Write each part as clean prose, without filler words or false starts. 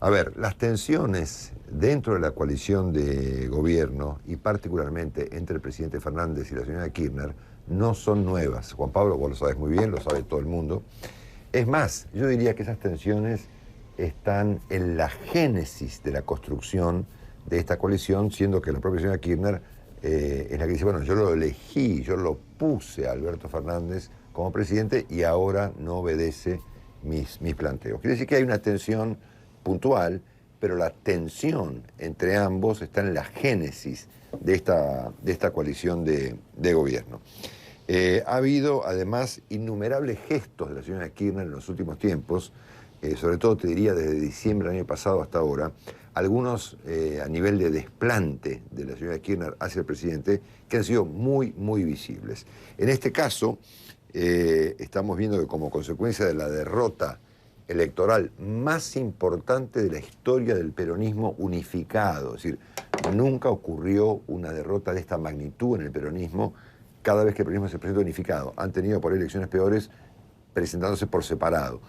A ver, las tensiones dentro de la coalición de gobierno y particularmente entre el presidente Fernández y la señora Kirchner no son nuevas. Juan Pablo, vos lo sabes muy bien, lo sabe todo el mundo. Es más, yo diría que esas tensiones están en la génesis de la construcción de esta coalición, siendo que la propia señora Kirchner es la que dice, bueno, yo lo elegí, yo lo puse a Alberto Fernández como presidente y ahora no obedece mis planteos. Quiere decir que hay una tensión puntual, pero la tensión entre ambos está en la génesis de esta coalición de gobierno. Ha habido además innumerables gestos de la señora Kirchner en los últimos tiempos, sobre todo te diría desde diciembre del año pasado hasta ahora, algunos a nivel de desplante de la señora Kirchner hacia el presidente que han sido muy, muy visibles. En este caso, estamos viendo que como consecuencia de la derrota electoral más importante de la historia del peronismo unificado, es decir, nunca ocurrió una derrota de esta magnitud en el peronismo cada vez que el peronismo se presenta unificado. Han tenido por elecciones peores presentándose por separado,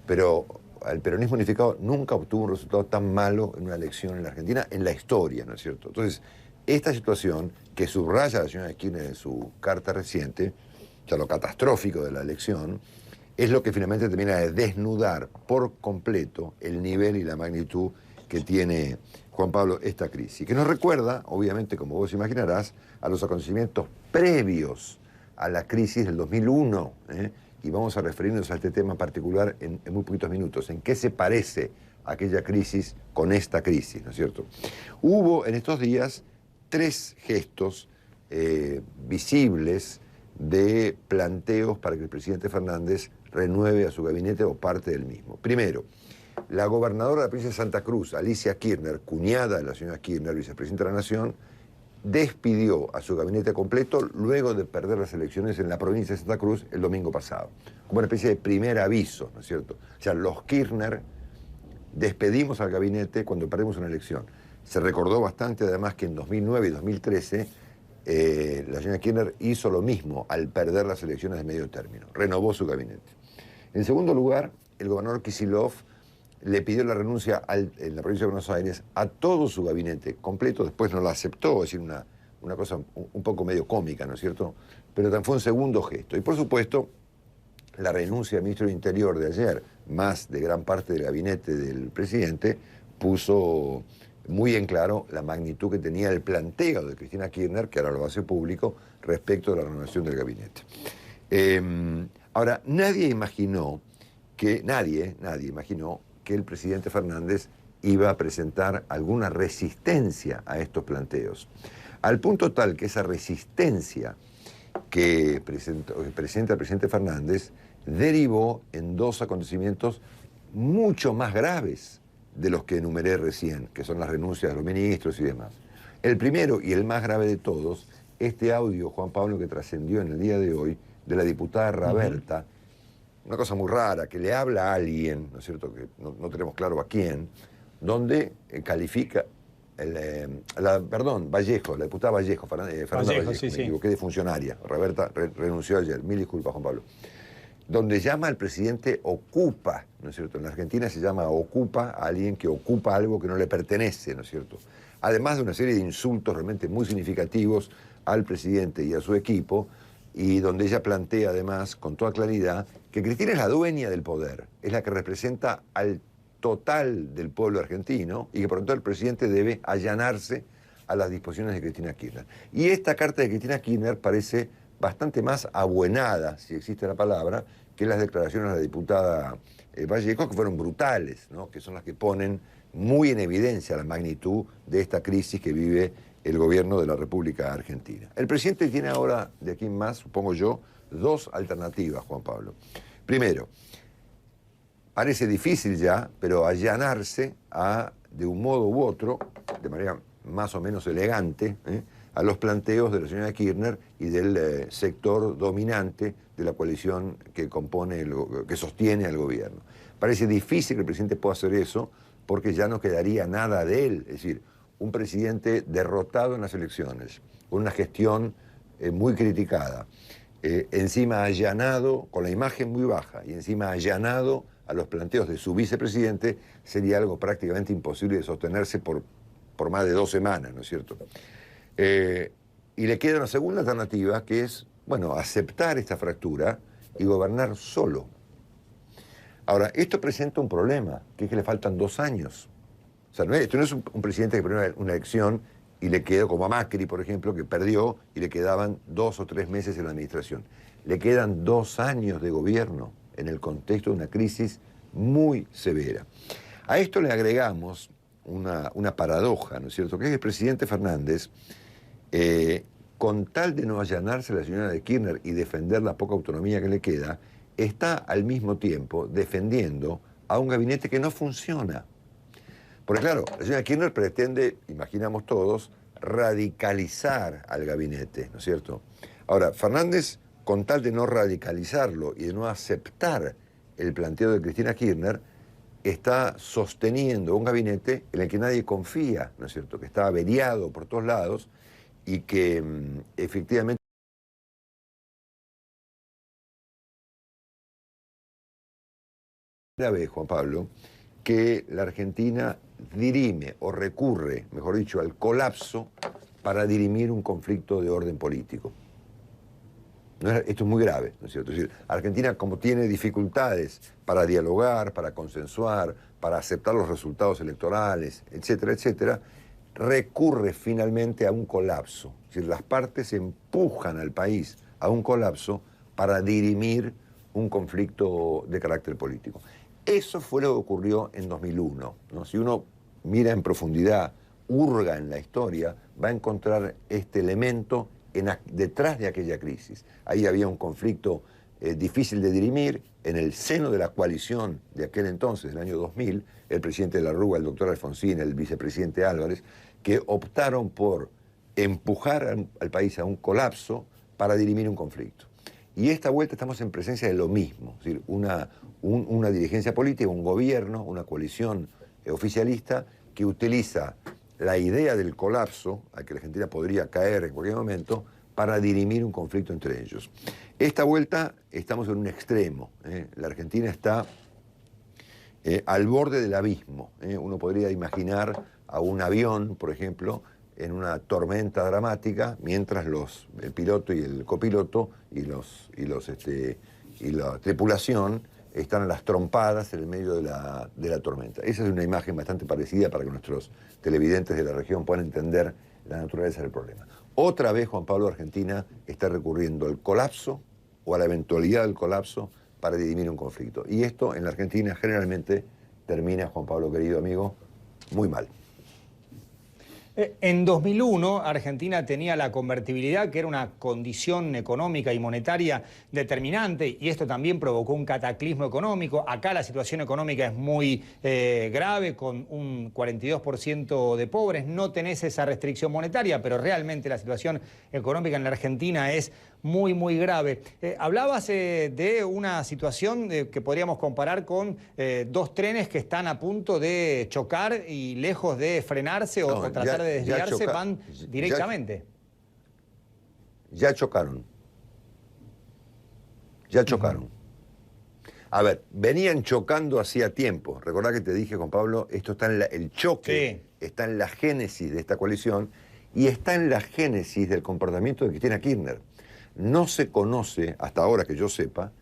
pero el peronismo unificado nunca obtuvo un resultado tan malo en una elección en la Argentina en la historia, ¿no es cierto? Entonces, esta situación que subraya la señora Kirchner en su carta reciente, ya lo catastrófico de la elección, es lo que finalmente termina de desnudar por completo el nivel y la magnitud que tiene, Juan Pablo, esta crisis. Que nos recuerda, obviamente, como vos imaginarás, a los acontecimientos previos a la crisis del 2001, y vamos a referirnos a este tema en particular en muy poquitos minutos. ¿En qué se parece aquella crisis con esta crisis, no es cierto? Hubo en estos días 3 gestos visibles de planteos para que el presidente Fernández renueve a su gabinete o parte del mismo. Primero, la gobernadora de la provincia de Santa Cruz, Alicia Kirchner, cuñada de la señora Kirchner, vicepresidenta de la Nación, despidió a su gabinete completo luego de perder las elecciones en la provincia de Santa Cruz el domingo pasado, como una especie de primer aviso, ¿no es cierto? O sea, los Kirchner despedimos al gabinete cuando perdemos una elección. Se recordó bastante además que en 2009 y 2013 la señora Kirchner hizo lo mismo al perder las elecciones de medio término, renovó su gabinete. En segundo lugar, el gobernador Kicillof le pidió la renuncia en la provincia de Buenos Aires a todo su gabinete completo, después no la aceptó, es decir, una cosa un poco medio cómica, ¿no es cierto? Pero también fue un segundo gesto. Y por supuesto, la renuncia del ministro del Interior de ayer, más de gran parte del gabinete del presidente, puso muy en claro la magnitud que tenía el planteo de Cristina Kirchner, que ahora lo hace público, respecto de la renovación del gabinete. Ahora, nadie imaginó que el presidente Fernández iba a presentar alguna resistencia a estos planteos. Al punto tal que esa resistencia que presenta el presidente Fernández derivó en 2 acontecimientos mucho más graves de los que enumeré recién, que son las renuncias de los ministros y demás. El primero y el más grave de todos, este audio, Juan Pablo, que trascendió en el día de hoy, de la diputada Raberta, una cosa muy rara, que le habla a alguien, ¿no es cierto?, que no tenemos claro a quién, donde califica, Vallejo, la diputada Vallejo, Fernanda Vallejo, sí, me equivoqué de funcionaria, Raberta renunció ayer, mil disculpas, Juan Pablo, donde llama al presidente ocupa, ¿no es cierto?, en la Argentina se llama ocupa a alguien que ocupa algo que no le pertenece, ¿no es cierto?, además de una serie de insultos realmente muy significativos al presidente y a su equipo, y donde ella plantea además con toda claridad que Cristina es la dueña del poder, es la que representa al total del pueblo argentino y que por lo tanto el presidente debe allanarse a las disposiciones de Cristina Kirchner. Y esta carta de Cristina Kirchner parece bastante más abuenada, si existe la palabra, que las declaraciones de la diputada Vallejo, que fueron brutales, ¿no?, que son las que ponen muy en evidencia la magnitud de esta crisis que vive el gobierno de la República Argentina. El presidente tiene ahora, de aquí en más, supongo yo, 2 alternativas, Juan Pablo. Primero, parece difícil ya, pero allanarse de un modo u otro, de manera más o menos elegante, a los planteos de la señora Kirchner y del sector dominante de la coalición que sostiene al gobierno. Parece difícil que el presidente pueda hacer eso porque ya no quedaría nada de él, es decir, un presidente derrotado en las elecciones, con una gestión muy criticada, encima allanado, con la imagen muy baja, y encima allanado a los planteos de su vicepresidente, sería algo prácticamente imposible de sostenerse por más de 2 semanas, ¿no es cierto? Y le queda una segunda alternativa, que es, bueno, aceptar esta fractura y gobernar solo. Ahora, esto presenta un problema, que es que le faltan 2 años. O sea, esto no es un presidente que perdió una elección y le quedó, como a Macri, por ejemplo, que perdió y le quedaban 2 o 3 meses en la administración. Le quedan 2 años de gobierno en el contexto de una crisis muy severa. A esto le agregamos una paradoja, ¿no es cierto?, que es que el presidente Fernández, con tal de no allanarse a la señora de Kirchner y defender la poca autonomía que le queda, está al mismo tiempo defendiendo a un gabinete que no funciona. Porque claro, la señora Kirchner pretende, imaginamos todos, radicalizar al gabinete, ¿no es cierto? Ahora, Fernández, con tal de no radicalizarlo y de no aceptar el planteo de Cristina Kirchner, está sosteniendo un gabinete en el que nadie confía, ¿no es cierto?, que está averiado por todos lados y que efectivamente... La vez, Juan Pablo, que la Argentina dirime o recurre, mejor dicho, al colapso para dirimir un conflicto de orden político. Esto es muy grave, ¿no es cierto? Es decir, Argentina, como tiene dificultades para dialogar, para consensuar, para aceptar los resultados electorales, etcétera, etcétera, recurre finalmente a un colapso. Es decir, las partes empujan al país a un colapso para dirimir un conflicto de carácter político. Eso fue lo que ocurrió en 2001, ¿no? Si uno mira en profundidad, hurga en la historia, va a encontrar este elemento detrás de aquella crisis. Ahí había un conflicto difícil de dirimir. En el seno de la coalición de aquel entonces, del año 2000, el presidente de la Rúa, el doctor Alfonsín, el vicepresidente Álvarez, que optaron por empujar al país a un colapso para dirimir un conflicto. Y esta vuelta estamos en presencia de lo mismo, es decir, una dirigencia política, un gobierno, una coalición oficialista que utiliza la idea del colapso, a que la Argentina podría caer en cualquier momento, para dirimir un conflicto entre ellos. Esta vuelta estamos en un extremo, la Argentina está al borde del abismo. Uno podría imaginar a un avión, por ejemplo, en una tormenta dramática, mientras el piloto y el copiloto y la tripulación están a las trompadas en el medio de la tormenta. Esa es una imagen bastante parecida para que nuestros televidentes de la región puedan entender la naturaleza del problema. Otra vez, Juan Pablo, Argentina está recurriendo al colapso o a la eventualidad del colapso para dirimir un conflicto. Y esto en la Argentina generalmente termina, Juan Pablo, querido amigo, muy mal. En 2001, Argentina tenía la convertibilidad, que era una condición económica y monetaria determinante, y esto también provocó un cataclismo económico. Acá la situación económica es muy grave, con un 42% de pobres. No tenés esa restricción monetaria, pero realmente la situación económica en la Argentina es muy, muy grave. Hablabas de una situación que podríamos comparar con 2 trenes que están a punto de chocar y lejos de frenarse o tratar de desviarse, van directamente. Ya chocaron. Ya chocaron. A ver, venían chocando hacía tiempo. Recordá que te dije, Juan Pablo, esto está en el choque, sí, está en la génesis de esta coalición y está en la génesis del comportamiento de Cristina Kirchner. No se conoce, hasta ahora que yo sepa,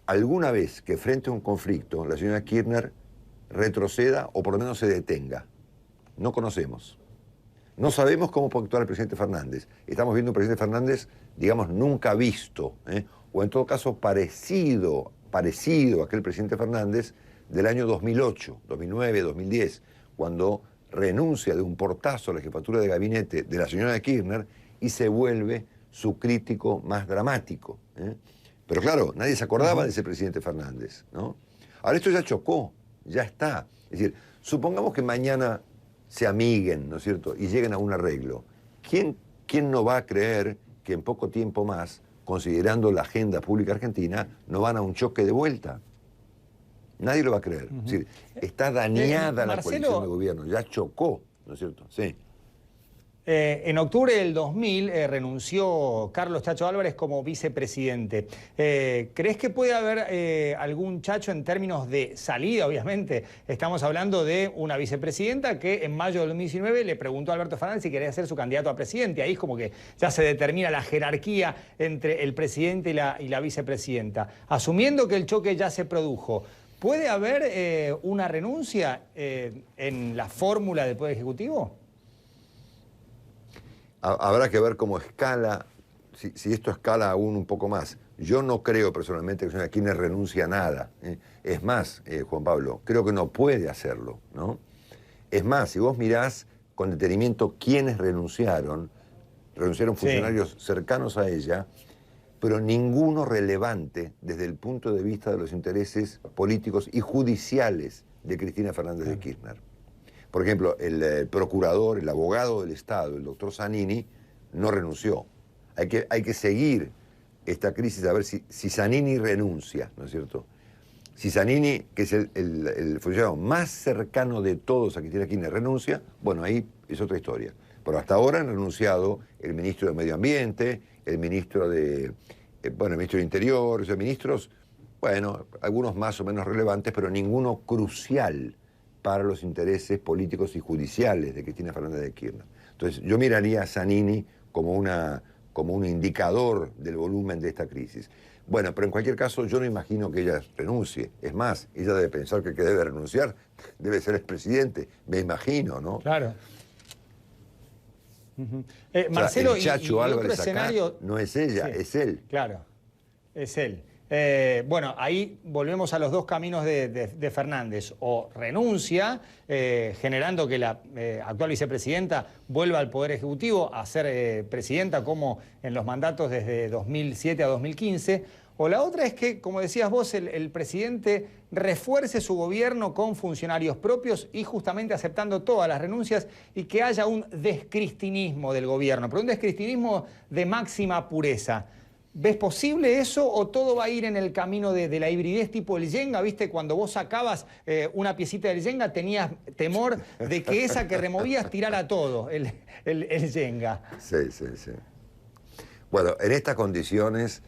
alguna vez que frente a un conflicto la señora Kirchner retroceda o por lo menos se detenga. No conocemos. No sabemos cómo puede actuar el presidente Fernández. Estamos viendo un presidente Fernández, digamos, nunca visto, o en todo caso parecido a aquel presidente Fernández del año 2008, 2009, 2010, cuando renuncia de un portazo a la jefatura de gabinete de la señora Kirchner y se vuelve su crítico más dramático. Pero claro, nadie se acordaba de ese presidente Fernández, ¿no? Ahora esto ya chocó, ya está. Es decir, supongamos que mañana se amiguen, ¿no es cierto?, y lleguen a un arreglo. ¿Quién no va a creer que en poco tiempo más, considerando la agenda pública argentina, no van a un choque de vuelta? Nadie lo va a creer. Es decir, está dañada la coalición de gobierno, ya chocó, ¿no es cierto? Sí. En octubre del 2000 renunció Carlos Chacho Álvarez como vicepresidente. ¿Crees que puede haber algún Chacho en términos de salida? Obviamente, estamos hablando de una vicepresidenta que en mayo del 2019 le preguntó a Alberto Fernández si quería ser su candidato a presidente. Ahí es como que ya se determina la jerarquía entre el presidente y la vicepresidenta. Asumiendo que el choque ya se produjo, ¿puede haber una renuncia en la fórmula del Poder Ejecutivo? Habrá que ver cómo escala, si esto escala aún un poco más. Yo no creo personalmente que la señora Kirchner renuncie a nada. Es más, Juan Pablo, creo que no puede hacerlo, ¿no? Es más, si vos mirás con detenimiento quiénes renunciaron funcionarios cercanos a ella, pero ninguno relevante desde el punto de vista de los intereses políticos y judiciales de Cristina Fernández de Kirchner. Por ejemplo, el procurador, el abogado del Estado, el doctor Zanini, no renunció. Hay que seguir esta crisis a ver si Zanini renuncia, ¿no es cierto? Si Zanini, que es el funcionario más cercano de todos a Cristina Kirchner, renuncia, bueno, ahí es otra historia. Pero hasta ahora han renunciado el ministro de Medio Ambiente, el ministro de Interior, o sea, ministros, bueno, algunos más o menos relevantes, pero ninguno crucial para los intereses políticos y judiciales de Cristina Fernández de Kirchner. Entonces, yo miraría a Zanini como un indicador del volumen de esta crisis. Bueno, pero en cualquier caso, yo no imagino que ella renuncie. Es más, ella debe pensar que el que debe renunciar debe ser el presidente. Me imagino, ¿no? Claro. Marcelo, el Chacho y Álvarez otro escenario... acá no es ella, sí, es él. Claro, es él. Bueno, ahí volvemos a los dos caminos de Fernández. O renuncia, generando que la actual vicepresidenta vuelva al Poder Ejecutivo a ser presidenta como en los mandatos desde 2007 a 2015. O la otra es que, como decías vos, el presidente refuerce su gobierno con funcionarios propios y justamente aceptando todas las renuncias y que haya un descristinismo del gobierno, pero un descristinismo de máxima pureza. ¿Ves posible eso o todo va a ir en el camino de la hibridez tipo el Jenga? ¿Viste? Cuando vos sacabas una piecita del Jenga tenías temor de que esa que removías tirara todo, el Jenga. Sí. Bueno, en estas condiciones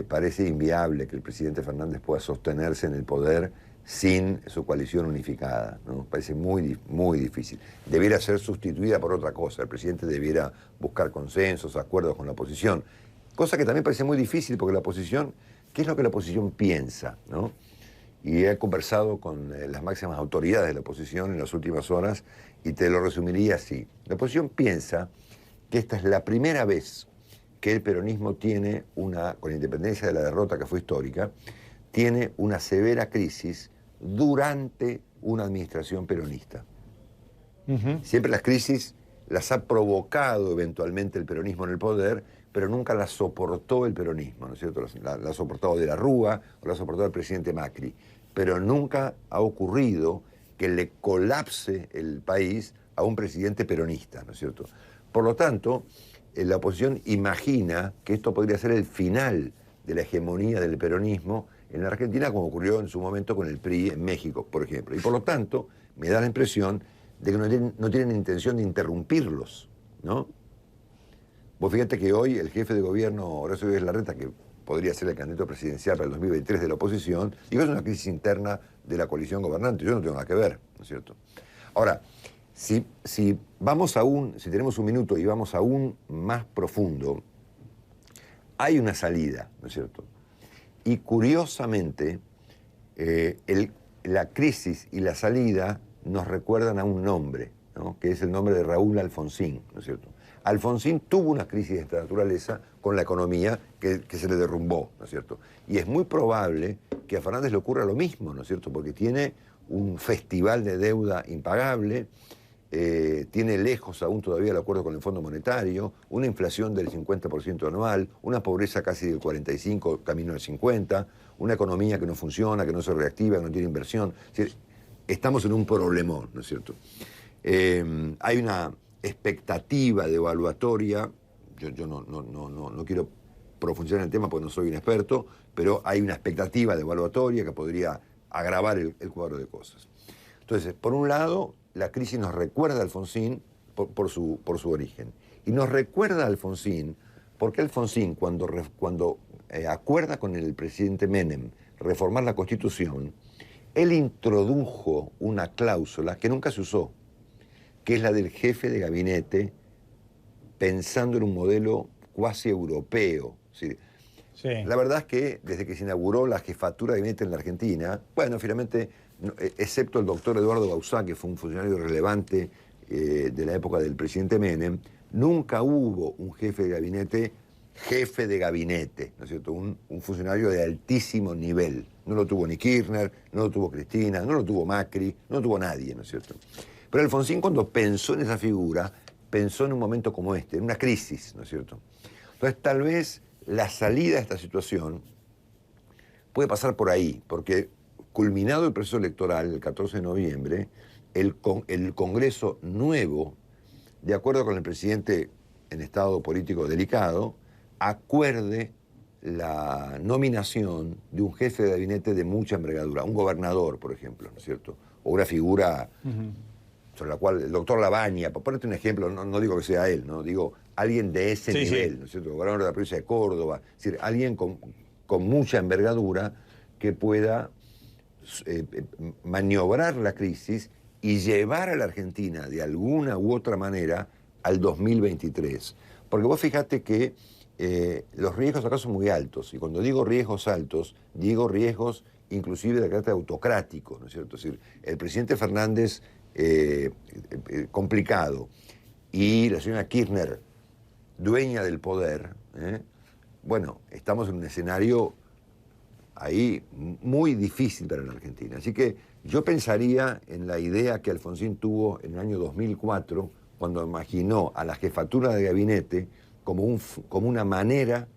parece inviable que el presidente Fernández pueda sostenerse en el poder sin su coalición unificada, ¿no? Parece muy, muy difícil. Debiera ser sustituida por otra cosa. El presidente debiera buscar consensos, acuerdos con la oposición. Cosa que también parece muy difícil porque la oposición, ¿qué es lo que la oposición piensa, ¿no? Y he conversado con las máximas autoridades de la oposición en las últimas horas y te lo resumiría así. La oposición piensa que esta es la primera vez que el peronismo tiene con independencia de la derrota que fue histórica, tiene una severa crisis durante una administración peronista. Siempre las crisis las ha provocado eventualmente el peronismo en el poder, pero nunca las soportó el peronismo, ¿no es cierto? La ha soportado de la Rúa o la ha soportado el presidente Macri, pero nunca ha ocurrido que le colapse el país a un presidente peronista, ¿no es cierto? Por lo tanto, la oposición imagina que esto podría ser el final de la hegemonía del peronismo en la Argentina, como ocurrió en su momento con el PRI en México, por ejemplo. Y por lo tanto, me da la impresión de que no tienen intención de interrumpirlos, ¿no? Vos fíjate que hoy el jefe de gobierno, Horacio Rodríguez Larreta, que podría ser el candidato presidencial para el 2023 de la oposición, dijo que es una crisis interna de la coalición gobernante. Yo no tengo nada que ver, ¿no es cierto? Ahora, si tenemos un minuto y vamos aún más profundo, hay una salida, ¿no es cierto? Y curiosamente, la crisis y la salida nos recuerdan a un nombre, ¿no? Que es el nombre de Raúl Alfonsín, ¿no es cierto? Alfonsín tuvo una crisis de esta naturaleza con la economía que se le derrumbó, ¿no es cierto? Y es muy probable que a Fernández le ocurra lo mismo, ¿no es cierto? Porque tiene un festival de deuda impagable, tiene lejos aún todavía el acuerdo con el Fondo Monetario, una inflación del 50% anual, una pobreza casi del 45%, camino al 50%, una economía que no funciona, que no se reactiva, que no tiene inversión. Es decir, estamos en un problemón, ¿no es cierto? Hay una expectativa devaluatoria, yo no quiero profundizar en el tema porque no soy un experto, pero hay una expectativa devaluatoria que podría agravar el cuadro de cosas. Entonces, por un lado, la crisis nos recuerda a Alfonsín por su origen. Y nos recuerda a Alfonsín, porque Alfonsín, cuando acuerda con el presidente Menem reformar la Constitución, él introdujo una cláusula que nunca se usó, que es la del jefe de gabinete, pensando en un modelo cuasi europeo. ¿Sí? Sí. La verdad es que desde que se inauguró la jefatura de gabinete en la Argentina, bueno, finalmente, excepto el doctor Eduardo Bauzá, que fue un funcionario relevante de la época del presidente Menem, nunca hubo un jefe de gabinete, ¿no es cierto? Un funcionario de altísimo nivel. No lo tuvo ni Kirchner, no lo tuvo Cristina, no lo tuvo Macri, no lo tuvo nadie, ¿no es cierto? Pero Alfonsín, cuando pensó en esa figura, pensó en un momento como este, en una crisis, ¿no es cierto? Entonces, tal vez la salida de esta situación puede pasar por ahí, porque culminado el proceso electoral el 14 de noviembre, el Congreso nuevo, de acuerdo con el presidente en estado político delicado, acuerde la nominación de un jefe de gabinete de mucha envergadura, un gobernador, por ejemplo, ¿no es cierto? O una figura sobre la cual el doctor Labaña, por ponerte un ejemplo, no digo que sea él, no digo alguien de ese nivel, ¿no es cierto? Gobernador de la provincia de Córdoba, es decir, alguien con mucha envergadura que pueda maniobrar la crisis y llevar a la Argentina de alguna u otra manera al 2023. Porque vos fijate que los riesgos acá son muy altos, y cuando digo riesgos altos, digo riesgos inclusive de carácter autocrático, ¿no es cierto? Es decir, el presidente Fernández complicado y la señora Kirchner dueña del poder, bueno, estamos en un escenario ahí muy difícil para la Argentina. Así que yo pensaría en la idea que Alfonsín tuvo en el año 2004, cuando imaginó a la jefatura de gabinete como una manera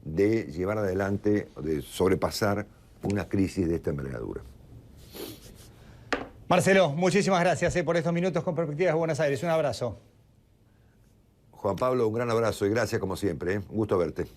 de llevar adelante, de sobrepasar una crisis de esta envergadura. Marcelo, muchísimas gracias por estos minutos con Perspectivas de Buenos Aires. Un abrazo. Juan Pablo, un gran abrazo y gracias como siempre. Un gusto verte.